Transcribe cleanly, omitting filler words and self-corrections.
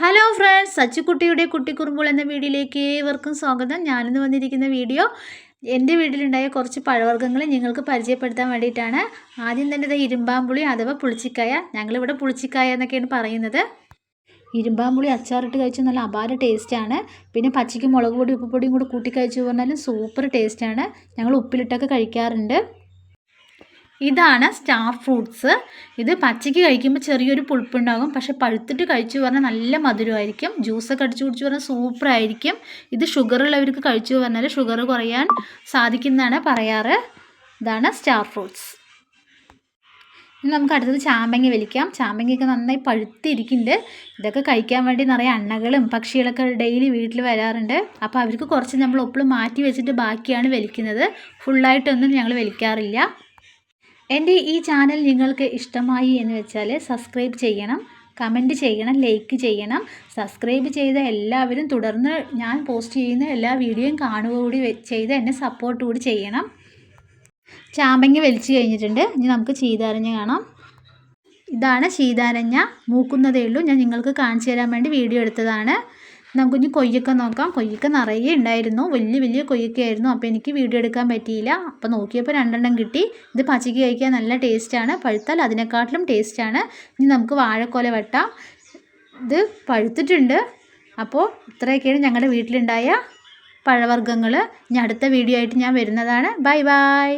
Hello friends, സച്ചുക്കുട്ടിയുടെ കുട്ടിക്കുറുമ്പുകൾ എന്ന വീഡിയോയിലേക്ക് ഏവർക്കും സ്വാഗതം. ഞാനിന്ന് വന്നിരിക്കുന്ന വീഡിയോ എൻ്റെ വീട്ടിലുണ്ടായ കുറച്ച് പഴവർഗ്ഗങ്ങൾ നിങ്ങൾക്ക് പരിചയപ്പെടുത്താൻ വേണ്ടിയിട്ടാണ്. ആദ്യം തന്നെ ഇത് ഇരുമ്പാമ്പുളി അഥവാ പുളിച്ചിക്കായ, ഞങ്ങളിവിടെ പുളിച്ചിക്കായ എന്നൊക്കെയാണ് പറയുന്നത്. ഇരുമ്പാമ്പുളി അച്ചാറിട്ട് കഴിച്ചാൽ നല്ല അപാര ടേസ്റ്റാണ്. പിന്നെ പച്ചയ്ക്ക് മുളക് പൊടി ഉപ്പുപൊടിയും കൂടി കൂട്ടി കഴിച്ചു പറഞ്ഞാലും സൂപ്പർ ടേസ്റ്റാണ്. ഞങ്ങൾ ഉപ്പിലിട്ടൊക്കെ കഴിക്കാറുണ്ട്. ഇതാണ് സ്റ്റാർ ഫ്രൂട്ട്സ്. ഇത് പച്ചയ്ക്ക് കഴിക്കുമ്പോൾ ചെറിയൊരു പുളിപ്പുണ്ടാകും, പക്ഷെ പഴുത്തിട്ട് കഴിച്ചു പറഞ്ഞാൽ നല്ല മധുരമായിരിക്കും. ജ്യൂസൊക്കെ അടിച്ചു കുടിച്ചു പറഞ്ഞാൽ സൂപ്പറായിരിക്കും. ഇത് ഷുഗറുള്ളവർക്ക് കഴിച്ചു പറഞ്ഞാൽ ഷുഗർ കുറയാൻ സാധിക്കുന്നതാണ് പറയാറ്. ഇതാണ് സ്റ്റാർ ഫ്രൂട്ട്സ്. ഇനി നമുക്ക് അടുത്തത് ചാമ്പങ്ങ വലിക്കാം. ചാമ്പങ്ങയൊക്കെ നന്നായി പഴുത്തിരിക്കുന്നുണ്ട്. ഇതൊക്കെ കഴിക്കാൻ വേണ്ടി നിറയെ അണ്ണകളും പക്ഷികളൊക്കെ ഡെയിലി വീട്ടിൽ വരാറുണ്ട്. അപ്പോൾ അവർക്ക് കുറച്ച് നമ്മൾ ഒപ്പിൾ മാറ്റി വെച്ചിട്ട് ബാക്കിയാണ് വലിക്കുന്നത്. ഫുള്ളായിട്ടൊന്നും ഞങ്ങൾ വലിക്കാറില്ല. എൻ്റെ ഈ ചാനൽ നിങ്ങൾക്ക് ഇഷ്ടമായി എന്ന് വെച്ചാൽ സബ്സ്ക്രൈബ് ചെയ്യണം, കമൻറ്റ് ചെയ്യണം, ലൈക്ക് ചെയ്യണം. സബ്സ്ക്രൈബ് ചെയ്ത എല്ലാവരും തുടർന്ന് ഞാൻ പോസ്റ്റ് ചെയ്യുന്ന എല്ലാ വീഡിയോയും കാണുക കൂടി ചെയ്ത് എന്നെ സപ്പോർട്ട് കൂടി ചെയ്യണം. ചാമ്പങ്ങ വലിച്ചു കഴിഞ്ഞിട്ടുണ്ട്. ഇനി നമുക്ക് ചീതാരഞ്ഞ കാണാം. ഇതാണ് ചീതാരഞ്ഞ. മൂക്കുന്നതേ ഉള്ളൂ. ഞാൻ നിങ്ങൾക്ക് കാണിച്ചു തരാൻ വേണ്ടി വീഡിയോ എടുത്തതാണ്. നമുക്കിനി കൊയ്യൊക്കെ നോക്കാം. കൊയ്യൊക്കെ നിറയെ ഉണ്ടായിരുന്നു, വലിയ വലിയ കൊയ്യൊക്കെയായിരുന്നു. അപ്പോൾ എനിക്ക് വീഡിയോ എടുക്കാൻ പറ്റിയില്ല. അപ്പോൾ നോക്കിയപ്പോൾ 2 കിട്ടി. ഇത് പച്ചയ്ക്ക് കഴിക്കാൻ നല്ല ടേസ്റ്റാണ്, പഴുത്താൽ അതിനെക്കാട്ടിലും ടേസ്റ്റാണ്. ഇനി നമുക്ക് വാഴക്കൊല വെട്ടാം. ഇത് പഴുത്തിട്ടുണ്ട്. അപ്പോൾ ഇത്രയൊക്കെയാണ് ഞങ്ങളുടെ വീട്ടിലുണ്ടായ പഴവർഗ്ഗങ്ങൾ. ഇനി അടുത്ത വീഡിയോ ആയിട്ട് ഞാൻ വരുന്നതാണ്. Bye bye.